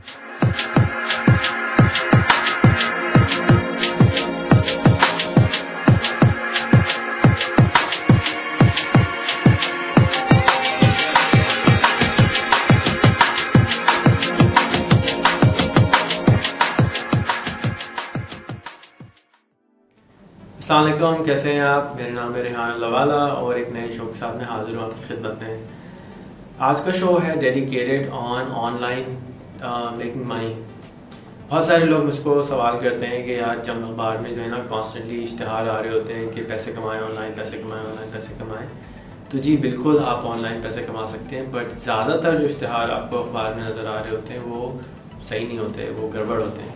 अस्सलाम वालेकुम, कैसे हैं आप। मेरा नाम है रेहान लवाला और एक नए शो के साथ मैं हाज़िर हूँ आपकी खिदमत में। आज का शो है डेडिकेटेड ऑनलाइन मेकिंग मनी। बहुत सारे लोग मुझको सवाल करते हैं कि यार जब अखबार में जो है ना कॉन्स्टेंटली इश्तिहार आ रहे होते हैं कि पैसे कमाएं ऑनलाइन, पैसे कमाएं ऑनलाइन, पैसे कमाएं। तो जी बिल्कुल आप ऑनलाइन पैसे कमा सकते हैं, बट ज़्यादातर जो इश्तिहार आपको अखबार में नज़र आ रहे होते हैं वो सही नहीं होते, वो गड़बड़ होते हैं।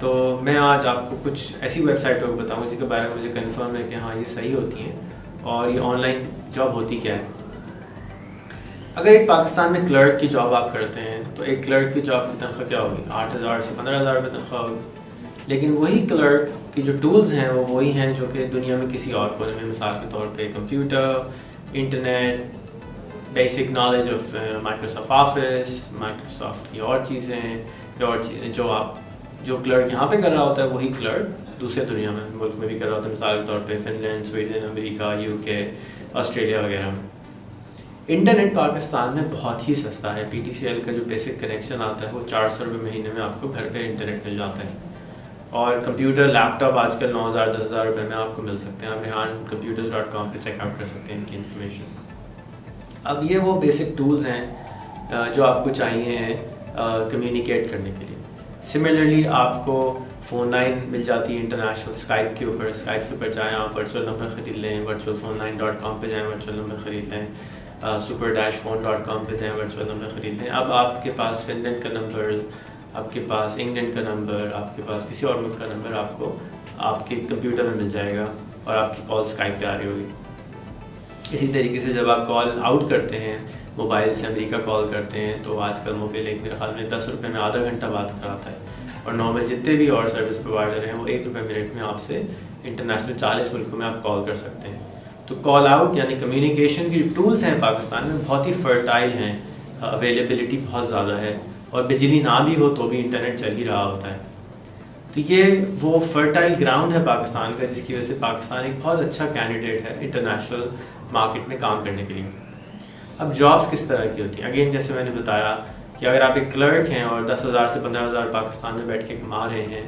तो मैं आज आपको कुछ ऐसी वेबसाइटों को बताऊँ जिसके बारे में मुझे कंफर्म है कि हाँ ये सही होती हैं और ये ऑनलाइन जॉब होती क्या है। अगर एक पाकिस्तान में क्लर्क की जॉब आप करते हैं तो एक क्लर्क की जॉब की तनख्वाह क्या होगी, 8,000 से 15,000 रुपये तनख्वाह होगी। लेकिन वही क्लर्क की जो टूल्स हैं वो वही हैं जो कि दुनिया में किसी और कोने में, मिसाल के तौर पे computer, internet, basic knowledge of Microsoft office, Microsoft की और चीज़ें जो क्लर्क यहाँ पे कर रहा होता है वही क्लर्क दूसरे दुनिया में मुल्क में भी कर रहा होता है। मिसाल के तौर पे Finland, Sweden, America, UK, Australia वगैरह में। इंटरनेट पाकिस्तान में बहुत ही सस्ता है। PTCL का जो बेसिक कनेक्शन आता है वो 400 रुपये महीने में आपको घर पे इंटरनेट मिल जाता है। और कंप्यूटर, लैपटॉप आजकल 9,000 10,000 रुपये में आपको मिल सकते हैं। आप rehancomputers.com पे चेकआउट कर सकते हैं इनकी इन्फॉर्मेशन। अब ये वो बेसिक टूल्स हैं जो आपको चाहिए हैं कम्युनिकेट करने के लिए। सिमिलरली आपको फ़ोन लाइन मिल जाती है इंटरनेशनल, स्काइप के ऊपर जाएँ, आप वर्चुअल नंबर ख़रीद लें, virtualphone9.com पे जाएँ, वर्चुअल नंबर ख़रीद लें, super-phone.com पे जाएँ, वर्चुअल नंबर ख़रीद लें। अब आपके पास फिनलैंड का नंबर, आपके पास इंग्लैंड का नंबर, आपके पास किसी और मुल्क का नंबर आपको आपके कंप्यूटर में मिल जाएगा और आपकी कॉल स्काइप पे आ रही होगी। इसी तरीके से जब आप कॉल आउट करते हैं, मोबाइल से अमेरिका कॉल करते हैं, तो आजकल मोबाइल एक मेरे ख्याल में 10 रुपये में आधा घंटा बात कराता है। और नॉर्मल जितने भी और सर्विस प्रोवाइडर हैं वो 1 रुपये मिनट में आपसे इंटरनेशनल 40 मुल्कों में आप कॉल कर सकते हैं। तो कॉल आउट यानी कम्युनिकेशन की टूल्स हैं पाकिस्तान में बहुत ही फर्टाइल हैं, अवेलेबिलिटी बहुत ज़्यादा है और बिजली ना भी हो तो भी इंटरनेट चल ही रहा होता है। तो ये वो फर्टाइल ग्राउंड है पाकिस्तान का, जिसकी वजह से पाकिस्तान एक बहुत अच्छा कैंडिडेट है इंटरनेशनल मार्केट में काम करने के लिए। अब जॉब्स किस तरह की होती हैं, अगेन जैसे मैंने बताया कि अगर आप एक क्लर्क हैं और 10,000 से 15,000 पाकिस्तान में बैठ के कमा रहे हैं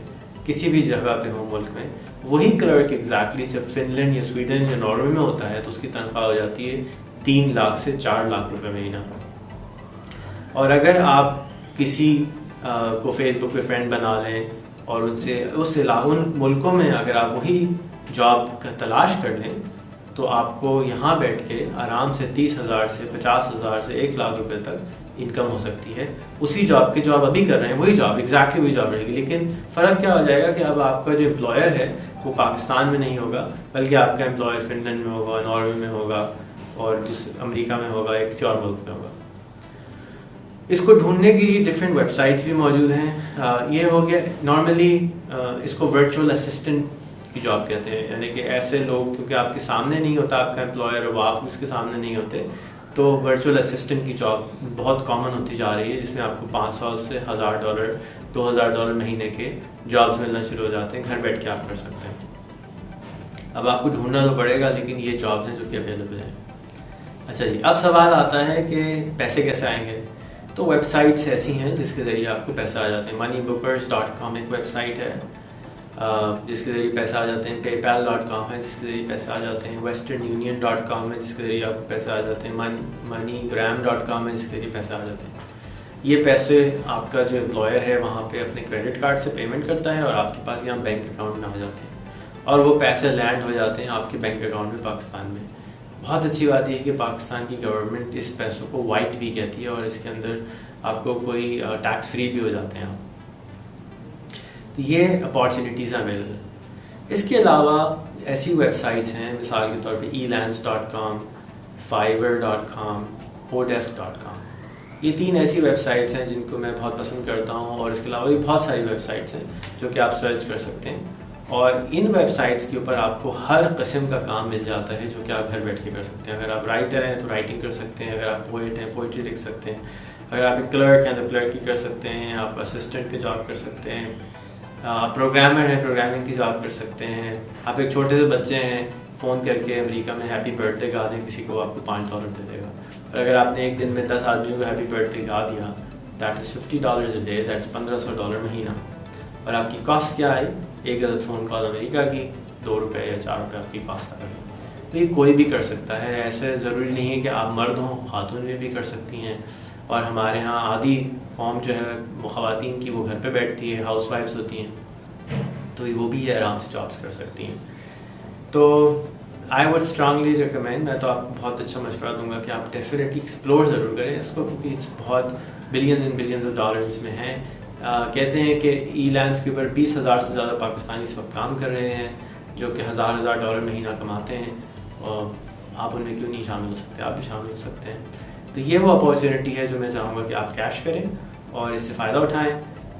किसी भी जगह पे हो मुल्क में, वही क्लर्क एग्जैक्टली जब फिनलैंड या स्वीडन या नॉर्वे में होता है तो उसकी तनख्वाह हो जाती है 3 लाख से 4 लाख रुपए महीना। और अगर आप किसी को फेसबुक पे फ्रेंड बना लें और उन मुल्कों में अगर आप वही जॉब का तलाश कर लें तो आपको यहाँ बैठ के आराम से 30,000 से 50,000 से 1 लाख रुपए तक इनकम हो सकती है। उसी जॉब की जो आप अभी कर रहे हैं वही जॉब, एग्जैक्टली वही जॉब रहेगी, लेकिन फ़र्क क्या हो जाएगा कि अब आपका जो एम्प्लॉयर है वो पाकिस्तान में नहीं होगा, बल्कि आपका एम्प्लॉयर फिनलैंड में होगा, नॉर्वे में होगा और अमेरिका में होगा, एक किसी और मुल्क में होगा। इसको ढूंढने के लिए डिफरेंट वेबसाइट्स भी मौजूद हैं। ये हो गया नॉर्मली इसको वर्चुअल असिस्टेंट की जॉब कहते हैं, यानी कि ऐसे लोग क्योंकि आपके सामने नहीं होता आपका एम्प्लॉयर और आप उसके सामने नहीं होते, तो वर्चुअल असिस्टेंट की जॉब बहुत कॉमन होती जा रही है, जिसमें आपको $500 से $1,000 $2,000 महीने के जॉब्स मिलना शुरू हो जाते हैं। घर बैठ के आप कर सकते हैं। अब आपको ढूंढना तो पड़ेगा, लेकिन ये जॉब्स हैं जो कि अवेलेबल हैं। अच्छा जी, अब सवाल आता है कि पैसे कैसे आएंगे। तो वेबसाइट्स ऐसी हैं जिसके ज़रिए आपको पैसा आ जाते हैं। moneybookers.com एक वेबसाइट है जिसके ज़रिए पैसा आ जाते हैं। paypal.com है जिसके ज़रिए पैसा आ जाते हैं। westernunion.com है जिसके ज़रिए आपको पैसा आ जाते हैं। moneygram.com है जिसके ज़रिए पैसा आ जाते हैं। ये पैसे आपका जो एम्प्लॉयर है वहाँ पे अपने क्रेडिट कार्ड से पेमेंट करता है और आपके पास यहाँ बैंक अकाउंट में आ जाते हैं और वो पैसे लैंड हो जाते हैं आपके बैंक अकाउंट में पाकिस्तान में। बहुत अच्छी बात यह है कि पाकिस्तान की गवर्नमेंट इस पैसों को वाइट भी कहती है और इसके अंदर आपको कोई टैक्स फ्री भी हो जाते हैं। तो ये अपॉर्चुनिटीज़ अवेलेबल। इसके अलावा ऐसी वेबसाइट्स हैं, मिसाल के तौर पे elance.com, fiverr.com, odesk.com। ये 3 ऐसी वेबसाइट्स हैं जिनको मैं बहुत पसंद करता हूँ और इसके अलावा भी बहुत सारी वेबसाइट्स हैं जो कि आप सर्च कर सकते हैं और इन वेबसाइट्स के ऊपर आपको हर किस्म का काम मिल जाता है जो कि आप घर बैठ के कर सकते हैं। अगर आप राइटर हैं तो राइटिंग कर सकते हैं, अगर आप पोएट हैं पोइट्री लिख सकते हैं, अगर आप एक क्लर्क हैं तो क्लर्क की कर सकते हैं, आप असिस्टेंट की जॉब कर सकते हैं, प्रोग्रामर है प्रोग्रामिंग की जॉब कर सकते हैं, आप एक छोटे से बच्चे हैं फ़ोन करके अमेरिका में हैप्पी बर्थडे गा दें किसी को, आपको $5 दे देगा। और अगर आपने एक दिन में 10 आदमियों को हैप्पी बर्थडे गा दिया, that is $50 a day, that's $1500 महीना। और आपकी कॉस्ट क्या आई, एक गलत फ़ोन कॉल अमेरिका की ₹2 या ₹4 आपकी कॉस्ट आ गई। तो ये कोई भी कर सकता है, ऐसे ज़रूरी नहीं है कि आप मर्द हों, खातून में भी कर सकती हैं। और हमारे यहाँ आधी फॉर्म जो है वो ख़वातीन की वो घर पे बैठती है, हाउस वाइफ्स होती हैं, तो वो भी आराम से जॉब्स कर सकती हैं। तो आई वुड स्ट्रांगली रिकमेंड, मैं तो आपको बहुत अच्छा मशवरा दूंगा कि आप डेफिनेटली एक्सप्लोर ज़रूर करें इसको, क्योंकि इट्स बहुत billions and billions of dollars इसमें हैं। कहते हैं कि ई-लैंड्स के ऊपर 20,000 से ज़्यादा पाकिस्तानी इस वक्त काम कर रहे हैं जो कि हज़ार डॉलर महीना कमाते हैं, और आप उनमें क्यों नहीं शामिल हो सकते, आप भी शामिल हो सकते हैं। तो ये वो अपॉर्चुनिटी है जो मैं चाहूँगा कि आप कैश करें और इससे फ़ायदा उठाएं।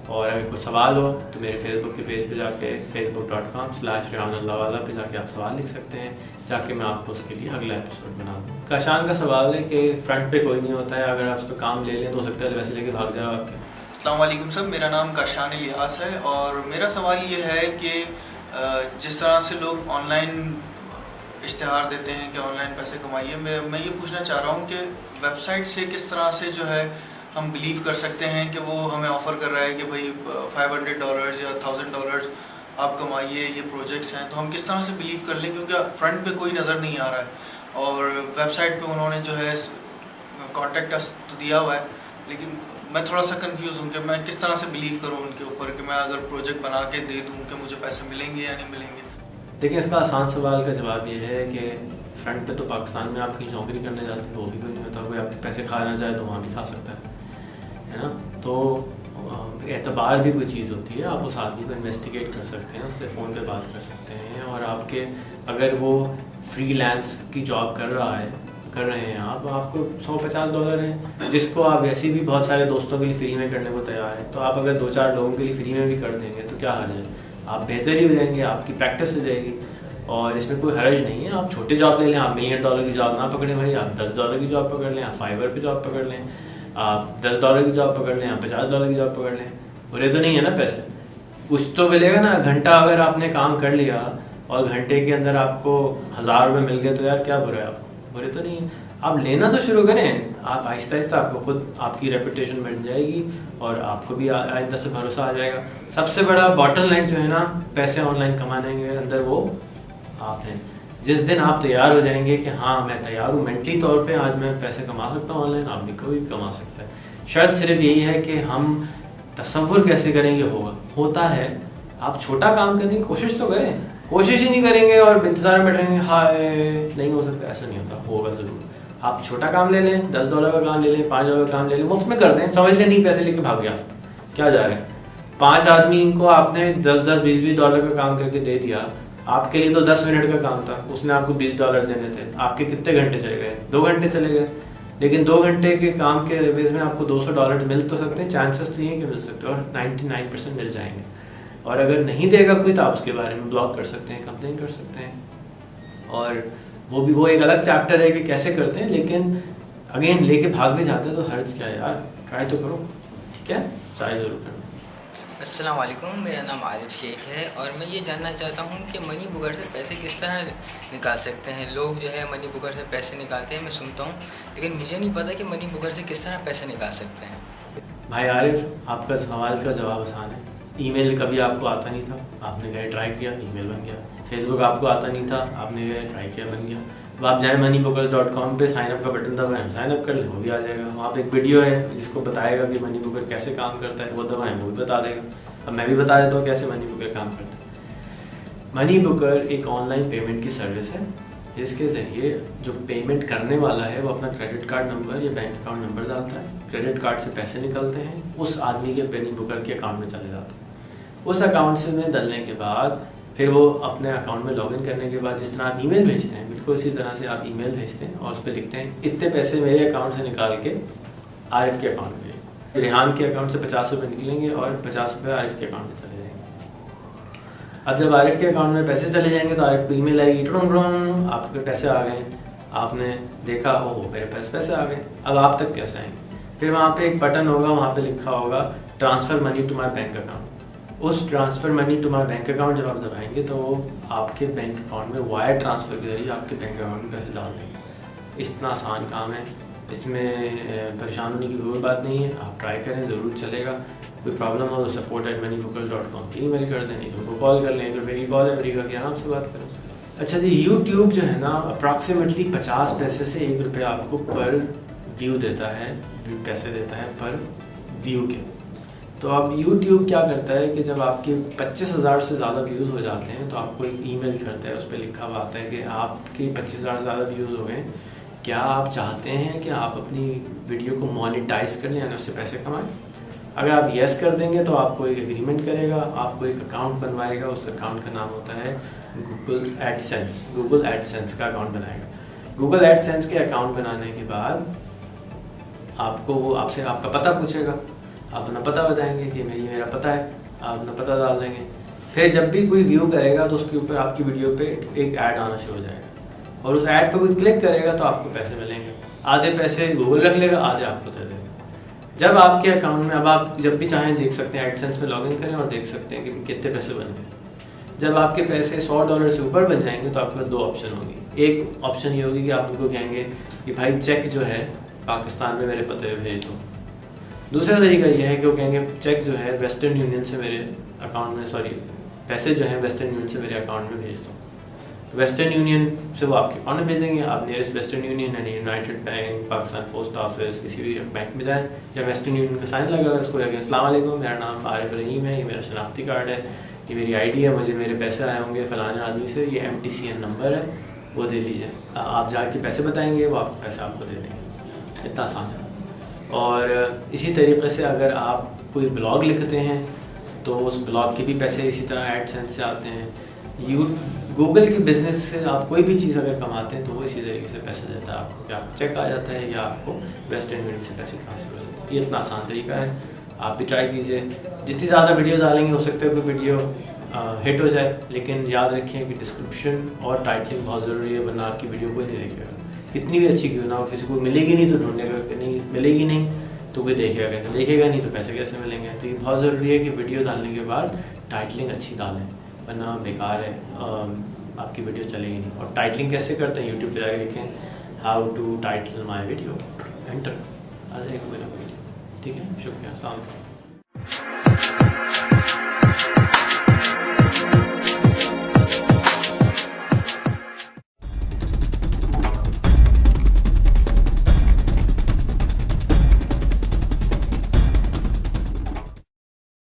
और अगर कोई सवाल हो तो मेरे फेसबुक के पेज पे जाके facebook.com/रेहान पे जाके आप सवाल लिख सकते हैं, जाके मैं आपको उसके लिए अगला एपिसोड बना दूँ। काशान का सवाल है कि फ्रंट पे कोई नहीं होता है, अगर आप उस पर काम ले लें तो हो सकता है वैसे लेके भाग जाए आपके। अस्सलाम वालेकुम सर, मेरा नाम काशान इलियास है और मेरा सवाल ये है कि जिस तरह से लोग ऑनलाइन इश्तिहार देते हैं कि ऑनलाइन पैसे कमाइए, मैं ये पूछना चाह रहा हूँ कि वेबसाइट से किस तरह से जो है हम बिलीव कर सकते हैं कि वो हमें ऑफ़र कर रहा है कि भाई $500 या $1000 आप कमाइए, ये प्रोजेक्ट्स हैं, तो हम किस तरह से बिलीव कर लें, क्योंकि फ्रंट पे कोई नज़र नहीं आ रहा है और वेबसाइट पे उन्होंने जो है कॉन्टेक्ट अस तो दिया हुआ है, लेकिन मैं थोड़ा सा कंफ्यूज हूँ कि मैं किस तरह से बिलीव करूँ उनके ऊपर कि मैं अगर प्रोजेक्ट बना के दे दूँ कि मुझे पैसे मिलेंगे या नहीं मिलेंगे। देखिए, इसका आसान सवाल का जवाब ये है कि फ़्रंट पे तो पाकिस्तान में आप कहीं नौकरी करने जाते हैं तो वो भी कोई नहीं होता, कोई आपके पैसे खाना चाहे तो वहाँ भी खा सकता है ना। तो एतबार भी कोई चीज़ होती है, आप उस आदमी को इन्वेस्टिगेट कर सकते हैं, उससे फ़ोन पे बात कर सकते हैं, और आपके अगर वो फ्रीलांस की जॉब कर रहे हैं आप, आपको $150 है जिसको आप वैसे भी बहुत सारे दोस्तों के लिए फ्री में करने को तैयार हैं, तो आप अगर 2-4 लोगों के लिए फ्री में भी कर देंगे तो क्या हर्ज है, आप बेहतर ही हो जाएंगे, आपकी प्रैक्टिस हो जाएगी और इसमें कोई हर्ज नहीं है। आप छोटे जॉब ले लें, आप $1 मिलियन की जॉब ना पकड़ें भाई, आप $10 की जॉब पकड़ लें, आप फाइवर पे जॉब पकड़ लें, आप $10 की जॉब पकड़ लें, आप $50 की जॉब पकड़ लें, बुरे तो नहीं है ना पैसे, कुछ तो मिलेगा ना। घंटा अगर आपने काम कर लिया और घंटे के अंदर आपको $1000 मिल गए तो यार क्या बुरा है, आपको बुरे तो नहीं है। आप लेना तो शुरू करें, आप आहिस्ता आहिस्ता आपको खुद आपकी रेपुटेशन बन जाएगी और आपको भी आइंदा से भरोसा आ जाएगा। सबसे बड़ा बॉटल लाइन जो है ना पैसे ऑनलाइन कमाने के अंदर, वो आप हैं। जिस दिन आप तैयार हो जाएंगे कि हाँ मैं तैयार हूँ मेंटली तौर पे, आज मैं पैसे कमा सकता हूँ ऑनलाइन, आप भी कोई भी कमा सकता है। शर्त सिर्फ यही है कि हम तसव्वुर कैसे करेंगे, होता है। आप छोटा काम करने की कोशिश तो करें, कोशिश ही नहीं करेंगे और इंतज़ार में बैठेंगे हाय नहीं हो सकता, ऐसा नहीं होता, होगा ज़रूर। आप छोटा काम ले लें, $10 का काम ले लें, $5 का काम ले लें, मुफ्त में कर दें, समझ लें नहीं पैसे लेके भाग गया, क्या जा रहा है। 5 आदमी को आपने 10-10, $20-20 का काम करके दे दिया, आपके लिए तो 10 मिनट का काम था, उसने आपको $20 देने थे, आपके कितने घंटे चले गए, 2 घंटे चले गए। लेकिन 2 घंटे के काम के एवज में आपको $200 मिल तो सकते हैं, चांसेस तो ये कि मिल सकते हैं, और 99% मिल जाएंगे। और अगर नहीं देगा कोई तो आप उसके बारे में ब्लॉग कर सकते हैं, कंप्लेन कर सकते हैं, और वो एक अलग चैप्टर है कि कैसे करते हैं। लेकिन अगेन लेके भाग भी जाते हैं तो हर्ज क्या है यार, ट्राई तो करो, ठीक है, ट्राई ज़रूर करो। अस्सलाम वालेकुम, मेरा नाम आरिफ शेख है और मैं ये जानना चाहता हूँ कि मनी बुकर से पैसे किस तरह निकाल सकते हैं। लोग जो है मनी बुकर से पैसे निकालते हैं, मैं सुनता हूँ, लेकिन मुझे नहीं पता कि मनी बुकर से किस तरह पैसे निकाल सकते हैं। भाई आरिफ, आपका सवाल का जवाब आसान है। ईमेल कभी आपको आता नहीं था, आपने गए ट्राई किया, ईमेल बन गया। फेसबुक आपको आता नहीं था, आपने गए ट्राई किया, बन गया। अब आप जाए moneybookers.com पे साइन अप का बटन दबाएं, साइन अप कर लें, वो भी आ जाएगा। वहाँ पे एक वीडियो है जिसको बताएगा कि मनी बुकर कैसे काम करता है, वो दबाएं, वो भी बता देगा। अब मैं भी बता देता हूँ कैसे मनी बुकर काम करता है। मनी बुकर एक ऑनलाइन पेमेंट की सर्विस है, इसके ज़रिए जो पेमेंट करने वाला है वो अपना क्रेडिट कार्ड नंबर या बैंक अकाउंट नंबर डालता है, क्रेडिट कार्ड से पैसे निकलते हैं, उस आदमी के मनी बुकर के अकाउंट में चले जाते हैं। उस अकाउंट से में डालने के बाद फिर वो अपने अकाउंट में लॉगिन करने के बाद जिस तरह आप ईमेल भेजते हैं, बिल्कुल इसी तरह से आप ईमेल भेजते हैं और उस पर लिखते हैं इतने पैसे मेरे अकाउंट से निकाल के आरिफ के अकाउंट में भेजें। रेहान के अकाउंट से ₹50 निकलेंगे और ₹50 आरिफ के अकाउंट में चले जाएंगे। अब जब आरिफ के अकाउंट में पैसे चले जाएंगे तो आरिफ को ईमेल आएगी, टुडुम आपके पैसे आ गए। आपने देखा, ओह मेरे पैसे आ गए। अब आप तक कैसे आएंगे? फिर वहाँ पे एक बटन होगा, वहाँ पे लिखा होगा transfer money to my bank account. उस transfer money to my bank account जब आप दबाएंगे तो वो आपके बैंक अकाउंट में वायर ट्रांसफ़र के जरिए आपके बैंक अकाउंट में पैसे डाल देंगे। इतना आसान काम है, इसमें परेशान होने की कोई बात नहीं है। आप ट्राई करें, ज़रूर चलेगा। कोई प्रॉब्लम हो तो support@moneybookers.com पे ईमेल कर दें, नहीं तो उनको कॉल कर लें। 1 रुपये की कॉल है, अमेरिका के आराम से बात करें। अच्छा जी, यूट्यूब जो है ना अप्रॉक्सीमेटली 50 पैसे से 1 रुपया आपको पर व्यू देता है, पैसे देता है पर व्यू के। तो अब यूट्यूब क्या करता है कि जब आपके 25,000 से ज़्यादा व्यूज़ हो जाते हैं तो आपको एक ईमेल करता है, उस पर लिखा हुआ आता है कि आपके 25,000 से ज़्यादा व्यूज़ हो गए, क्या आप चाहते हैं कि आप अपनी वीडियो को मोनेटाइज कर लें, यानी उससे पैसे कमाएं। अगर आप येस कर देंगे तो आपको एक एग्रीमेंट करेगा, आपको एक अकाउंट बनवाएगा। उस अकाउंट का नाम होता है गूगल एडसेंस। गूगल एडसेंस का अकाउंट बनाएगा। गूगल एडसेंस के अकाउंट बनाने के बाद आपको वो आपसे आपका पता पूछेगा, आप अपना पता बताएंगे कि मैं ये मेरा पता है, आप अपना पता डाल देंगे। फिर जब भी कोई व्यू करेगा तो उसके ऊपर आपकी वीडियो पे एक ऐड आना शुरू हो जाएगा, और उस ऐड पे कोई क्लिक करेगा तो आपको पैसे मिलेंगे। आधे पैसे गूगल रख लेगा, आधे आपको दे देगा। जब आपके अकाउंट में, अब आप जब भी चाहें देख सकते हैं, एडसेंस में लॉगिन करें और देख सकते हैं कि कितने पैसे बन गए। जब आपके पैसे $100 से ऊपर बन जाएंगे तो आपके पास 2 ऑप्शन होंगे। एक ऑप्शन ये होगी कि आप उनको कहेंगे कि भाई चेक जो है पाकिस्तान में मेरे पते पे भेज दो। दूसरा तरीका ये है कि वो कहेंगे चेक जो है वेस्टर्न यूनियन से मेरे अकाउंट में, पैसे जो हैं वेस्टर्न यूनियन से मेरे अकाउंट में भेज दो। तो वेस्टर्न यूनियन से वो आपके अकाउंट में भेज देंगे। आप नियरेस्ट वेस्टर्न यूनियन यानी United bank, Pakistan post office, किसी भी बैंक में जाएँ, जब वेस्टर्न यूनियन का साइन लगा है उसको कहेंगे अस्सलाम वालेकुम, मेरा नाम आरिफ रहीम है, ये मेरा शनाख्ती कार्ड है, ये मेरी ID है, मुझे मेरे पैसे आए होंगे फ़लाने आदमी से, ये MTCN नंबर है, वो दे लीजिए। आप जाके पैसे बताएंगे, वो आपको पैसे आपको दे देंगे। इतना आसान है। और इसी तरीके से अगर आप कोई ब्लॉग लिखते हैं तो उस ब्लॉग के भी पैसे इसी तरह एडसेंस से आते हैं। गूगल के बिज़नेस से आप कोई भी चीज़ अगर कमाते हैं तो वो इसी तरीके से पैसे देता है आपको, कि आपको चेक आ जाता है या आपको वेस्टर्न यूनियन से पैसे ट्रांसफ़र हो जाते हैं। ये इतना आसान तरीका है, आप भी ट्राई कीजिए। जितनी ज़्यादा वीडियो डालेंगे हो सकता है कोई वीडियो हिट हो जाए, लेकिन याद रखें कि डिस्क्रिप्शन और टाइटलिंग बहुत ज़रूरी है, वरना आपकी वीडियो कोई नहीं देखेगा। कितनी भी अच्छी क्यों ना हो, किसी को मिलेगी नहीं तो ढूंढेगा कि नहीं, मिलेगी नहीं तो कोई देखेगा कैसे, देखेगा नहीं तो पैसे कैसे मिलेंगे। तो ये बहुत ज़रूरी है कि वीडियो डालने के बाद टाइटलिंग अच्छी डालें, वरना बेकार है, आपकी वीडियो चलेगी नहीं। और टाइटलिंग कैसे करते हैं, यूट्यूब पे जाके लिखें how to title my video, enter आ जाएगा मेरा वीडियो। ठीक है, शुक्रिया, अस्सलाम वालेकुम।